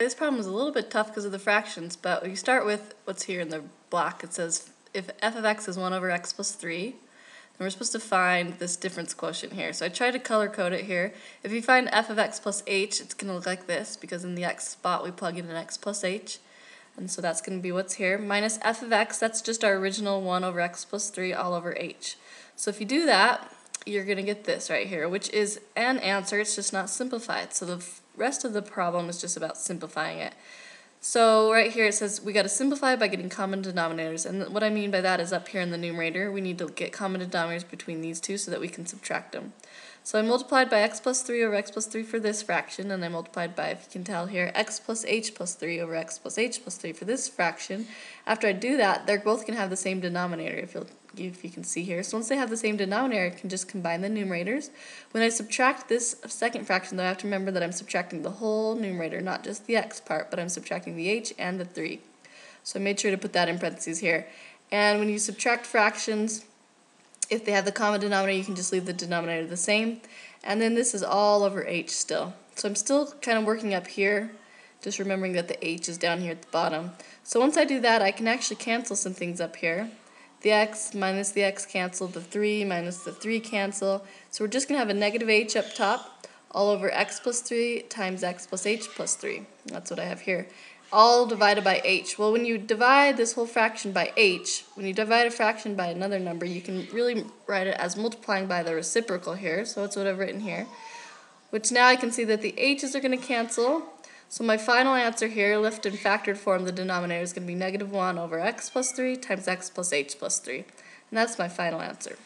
This problem is a little bit tough because of the fractions, but we start with what's here in the block. It says if f of x is 1 over x plus 3, then we're supposed to find this difference quotient here. So I tried to color code it here. If you find f of x plus h, it's going to look like this, because in the x spot we plug in an x plus h. And so that's going to be what's here. Minus f of x, that's just our original 1 over x plus 3 all over h. So if you do that, you're going to get this right here, which is an answer. It's just not simplified. So the rest of the problem is just about simplifying it. So right here it says we got to simplify by getting common denominators, and what I mean by that is up here in the numerator we need to get common denominators between these two so that we can subtract them. So I multiplied by x plus 3 over x plus 3 for this fraction, and I multiplied by, if you can tell here, x plus h plus 3 over x plus h plus 3 for this fraction. After I do that, they're both going to have the same denominator, if you can see here. So once they have the same denominator, I can just combine the numerators. When I subtract this second fraction, though, I have to remember that I'm subtracting the whole numerator, not just the x part, but I'm subtracting the h and the 3. So I made sure to put that in parentheses here. And when you subtract fractions, if they have the common denominator, you can just leave the denominator the same. And then this is all over h still. So I'm still kind of working up here, just remembering that the h is down here at the bottom. So once I do that, I can actually cancel some things up here. The x minus the x cancel, the 3 minus the 3 cancel. So we're just going to have a negative h up top, all over x plus 3 times x plus h plus 3. That's what I have here. All divided by h. Well, when you divide this whole fraction by h, when you divide a fraction by another number, you can really write it as multiplying by the reciprocal here. So that's what I've written here. Which now I can see that the h's are going to cancel. So my final answer here, left in factored form, the denominator is going to be negative 1 over x plus 3 times x plus h plus 3. And that's my final answer.